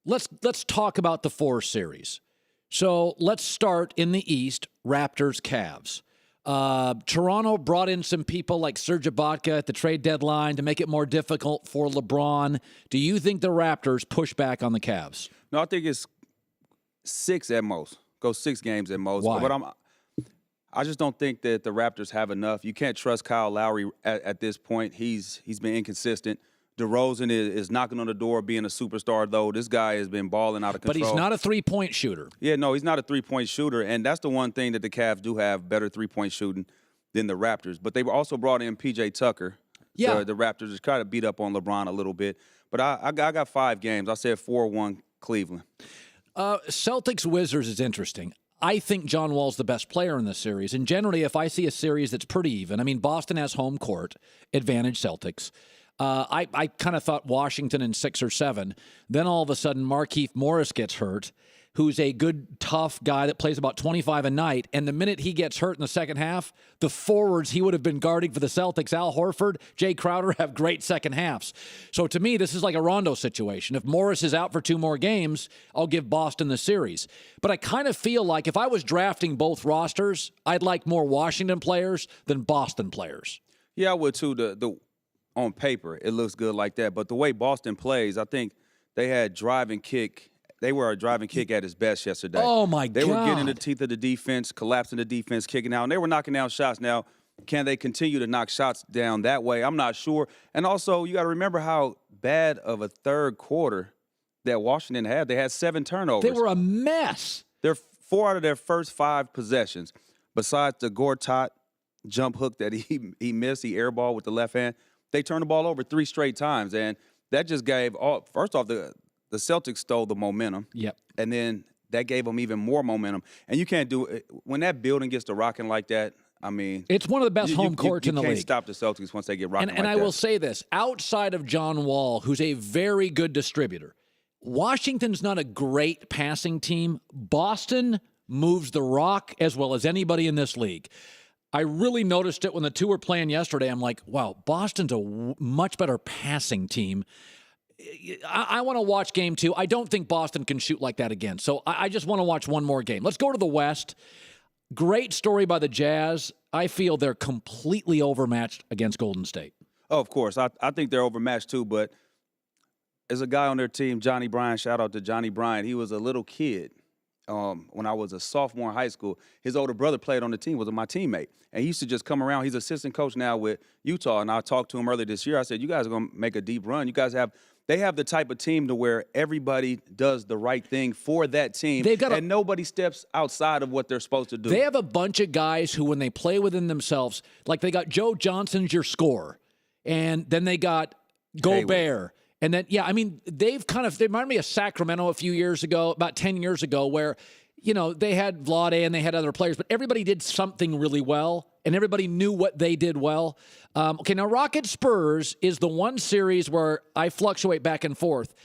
let's talk about the 4 series. So let's start in the East, Raptors, Cavs. Toronto brought in some people like Serge Ibaka at the trade deadline to make it more difficult for LeBron. Do you think the Raptors push back on the Cavs? No, I think it's 6 at most. Go 6 games at most. Why? But I just don't think that the Raptors have enough. You can't trust Kyle Lowry at this point. He's been inconsistent. DeRozan is knocking on the door of being a superstar, though. This guy has been balling out of control. But he's not a three-point shooter. Yeah, no, he's not a three-point shooter, and that's the one thing that the Cavs do have, better three-point shooting than the Raptors. But they also brought in P.J. Tucker. Yeah. The Raptors just try to beat up on LeBron a little bit. But I got 5 games. I said 4-1 Cleveland. Celtics-Wizards is interesting. I think John Wall's the best player in this series. And generally, if I see a series that's pretty even, I mean, Boston has home court advantage, Celtics. I kind of thought Washington in 6 or 7. Then all of a sudden, Markieff Morris gets hurt, who's a good, tough guy that plays about 25 a night. And the minute he gets hurt in the second half, the forwards he would have been guarding for the Celtics, Al Horford, Jay Crowder, have great second halves. So to me, this is like a Rondo situation. If Morris is out for 2 more games, I'll give Boston the series. But I kind of feel like if I was drafting both rosters, I'd like more Washington players than Boston players. Yeah, I would too. On paper, it looks good like that. But the way Boston plays, I think they had drive and kick. They were a drive and kick at its best yesterday. Oh, my God. They were getting in the teeth of the defense, collapsing the defense, kicking out, and they were knocking down shots. Now, can they continue to knock shots down that way? I'm not sure. And also, you got to remember how bad of a third quarter that Washington had. They had 7 turnovers. They were a mess. They're 4 out of their first 5 possessions, besides the Gortat jump hook that he missed, the air ball with the left hand. They turned the ball over 3 straight times, and that just gave first off, the Celtics stole the momentum. Yep. And then that gave them even more momentum. And you can't do it when that building gets to rocking like that. I mean, it's one of the best home courts in the league. You can't stop the Celtics once they get rocking like that. And I will say this, outside of John Wall, who's a very good distributor, Washington's not a great passing team. Boston moves the rock as well as anybody in this league. I really noticed it when the 2 were playing yesterday. I'm like, wow, Boston's a much better passing team. I want to watch game 2. I don't think Boston can shoot like that again. So I just want to watch one more game. Let's go to the West. Great story by the Jazz. I feel they're completely overmatched against Golden State. Oh, of course. I think they're overmatched too, but there's a guy on their team, Johnny Bryant. Shout out to Johnny Bryant. He was a little kid. When I was a sophomore in high school, his older brother played on the team, was my teammate. And he used to just come around. He's assistant coach now with Utah. And I talked to him earlier this year. I said, you guys are going to make a deep run. You guys they have the type of team to where everybody does the right thing for that team. And nobody steps outside of what they're supposed to do. They have a bunch of guys who, when they play within themselves, like they got Joe Johnson's your scorer. And then they got Gobert. And then, yeah, I mean, they remind me of Sacramento a few years ago, about 10 years ago, where, you know, they had Vlade and they had other players, but everybody did something really well, and everybody knew what they did well. Okay, now Rockets Spurs is the one series where I fluctuate back and forth.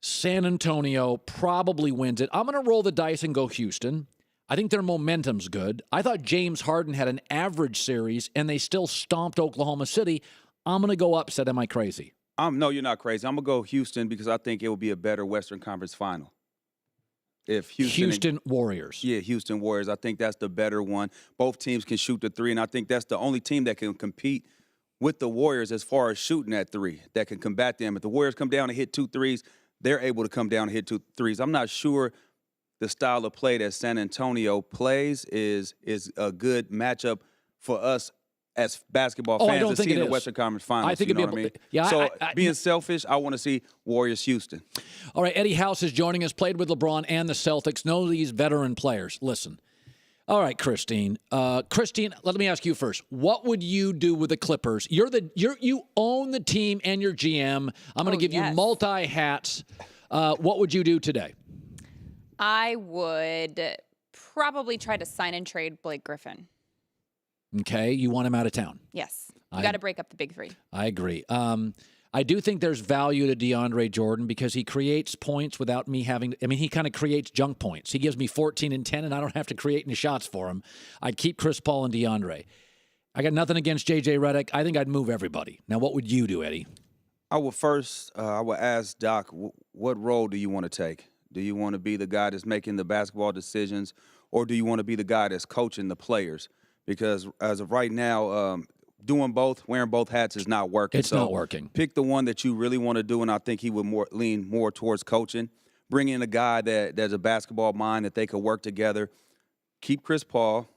San Antonio probably wins it. I'm going to roll the dice and go Houston. I think their momentum's good. I thought James Harden had an average series, and they still stomped Oklahoma City. I'm going to go upset. Am I crazy? No, you're not crazy. I'm going to go Houston because I think it will be a better Western Conference final. If Houston Warriors. Yeah, Houston Warriors. I think that's the better one. Both teams can shoot the 3, and I think that's the only team that can compete with the Warriors as far as shooting at 3, that can combat them. If the Warriors come down and hit 2 threes, they're able to come down and hit 2 threes. I'm not sure the style of play that San Antonio plays is a good matchup for us as basketball fans to see in the Western Conference Finals. I think what I mean? Yeah. So being selfish, I want to see Warriors Houston. All right, Eddie House is joining us. Played with LeBron and the Celtics. Know these veteran players. Listen. All right, Kristine. Kristine, let me ask you first. What would you do with the Clippers? You own the team and your GM. I'm going to give you multi hats. What would you do today? I would probably try to sign and trade Blake Griffin. Okay, you want him out of town. Yes. You got to break up the big 3. I agree. I do think there's value to DeAndre Jordan because he creates points without me having – I mean, he kind of creates junk points. He gives me 14 and 10, and I don't have to create any shots for him. I'd keep Chris Paul and DeAndre. I got nothing against J.J. Redick. I think I'd move everybody. Now, what would you do, Eddie? I would ask Doc, what role do you want to take? Do you want to be the guy that's making the basketball decisions, or do you want to be the guy that's coaching the players? Because as of right now, doing both, wearing both hats is not working. It's not working. Pick the one that you really want to do, and I think he would lean more towards coaching. Bring in a guy that's a basketball mind that they could work together. Keep Chris Paul.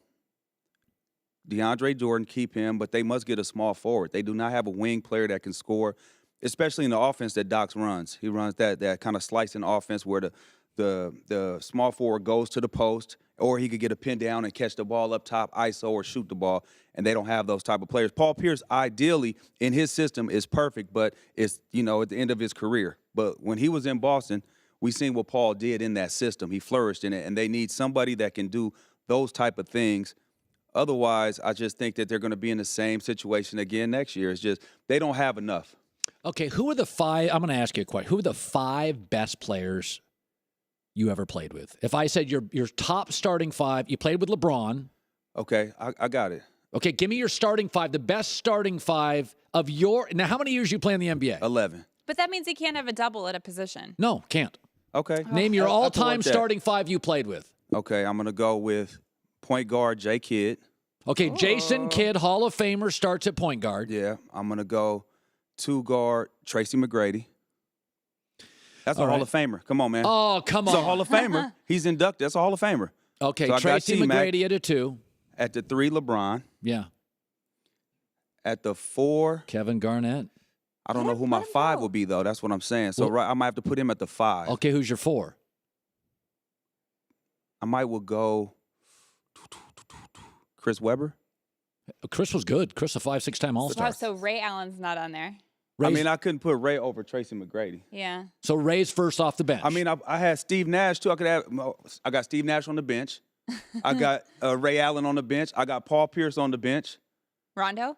DeAndre Jordan, keep him, but they must get a small forward. They do not have a wing player that can score, especially in the offense that Doc runs. He runs that kind of slicing offense where the small forward goes to the post, or he could get a pin down and catch the ball up top, ISO, or shoot the ball, and they don't have those type of players. Paul Pierce, ideally, in his system, is perfect, but it's, at the end of his career. But when he was in Boston, we seen what Paul did in that system. He flourished in it, and they need somebody that can do those type of things. Otherwise, I just think that they're going to be in the same situation again next year. It's just they don't have enough. Okay, who are the 5? I'm going to ask you a question. Who are the 5 best players you ever played with? If I said your top starting 5, you played with LeBron. Okay, I got it. Okay, give me your starting 5, the best starting 5 of your. Now, how many years you play in the NBA? 11. But that means he can't have a double at a position. No, can't. Okay. Name your I can work all-time that. starting 5 you played with. Okay, I'm going to go with point guard Jay Kidd. Okay, Jason Kidd, Hall of Famer, starts at point guard. Yeah, I'm going to go 2 guard Tracy McGrady. That's a Hall of Famer. Come on, man. Oh, come on. It's a Hall of Famer. He's inducted. That's a Hall of Famer. Okay, So I got Tracy T-Mac. McGrady at a 2. At the 3, LeBron. Yeah. At the 4, Kevin Garnett. I don't know who my 5 will be, though. That's what I'm saying. So I might have to put him at the 5. Okay, who's your 4? I might will go Chris Webber. Chris was good. Chris, a 5-6-time All-Star. Wow, so Ray Allen's not on there. I couldn't put Ray over Tracy McGrady. Yeah. So Ray's first off the bench. I had Steve Nash, too. I got Steve Nash on the bench. I got Ray Allen on the bench. I got Paul Pierce on the bench. Rondo?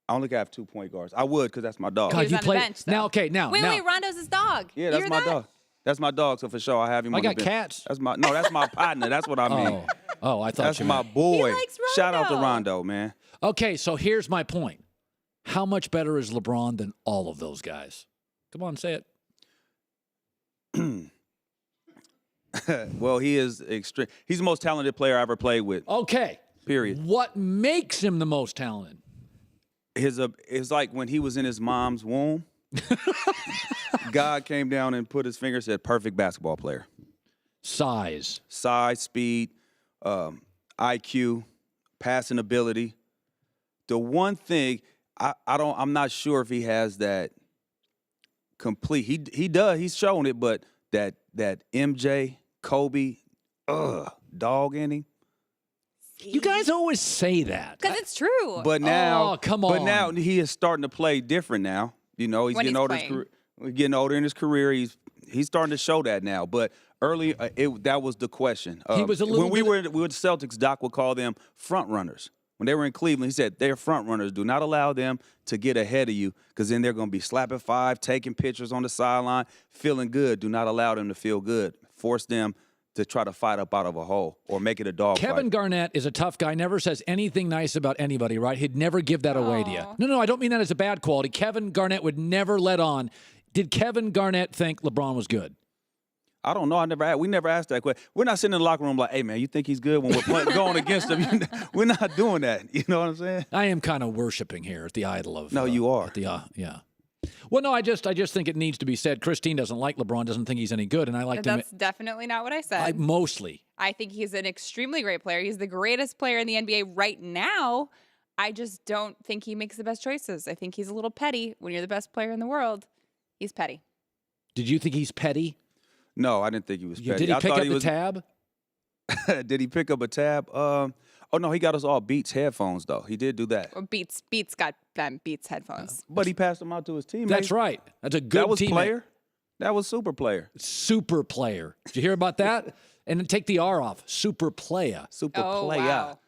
I only got 2 point guards. I would, because that's my dog. God, He was you on the played bench, though. now. Okay, now Wait, Rondo's his dog. Yeah, that's You're my that? dog. That's my dog, so for sure I have him I on the got bench. cats. That's my partner. That's what I mean. Oh, I thought That's you my meant. boy. He likes Shout out to Rondo. Rondo, man. Okay, so here's my point. How much better is LeBron than all of those guys? Come on, say it. Well, he is extreme. He's the most talented player I ever played with. Okay. Period. What makes him the most talented? It's like when he was in his mom's womb, God came down and put his finger and said, perfect basketball player. Size. Size, speed, IQ, passing ability. The one thing I'm not sure if he has that complete. He does. He's shown it, but that MJ, Kobe, dog in him. You guys always say that. Because it's true. But now, Oh, come on. But now he is starting to play different. Now, he's When getting he's older. playing. Getting older in his career. He's starting to show that now. But early, that was the question. He was a little when we bit- were the Celtics. Doc would call them front runners. When they were in Cleveland, he said they're front runners. Do not allow them to get ahead of you, because then they're going to be slapping 5, taking pictures on the sideline, feeling good. Do not allow them to feel good. Force them to try to fight up out of a hole or make it a dog Kevin fight. Garnett is a tough guy, never says anything nice about anybody, right? He'd never give that away to you. Aw. No, I don't mean that as a bad quality. Kevin Garnett would never let on. Did Kevin Garnett think LeBron was good? I don't know. We never asked that question. We're not sitting in the locker room like, hey, man, you think he's good when we're going against him? We're not doing that. You know what I'm saying? I am kind of worshiping here at the idol of. No, you are. At the, yeah. Well, no, I just think it needs to be said. Kristine doesn't like LeBron, doesn't think he's any good, and I like That's definitely not what I said. mostly. I think he's an extremely great player. He's the greatest player in the NBA right now. I just don't think he makes the best choices. I think he's a little petty. When you're the best player in the world, he's petty. Did you think he's petty? No, I didn't think he was petty. Did he I pick thought up the was, tab? Did he pick up a tab? Oh, no, he got us all Beats headphones, though. He did do that. Or Beats got them Beats headphones. But he passed them out to his teammates. That's right. That's a good That was teammate. player. That was super player. Super player. Did you hear about that? And then take the R off. Super player. Super Oh, player. wow.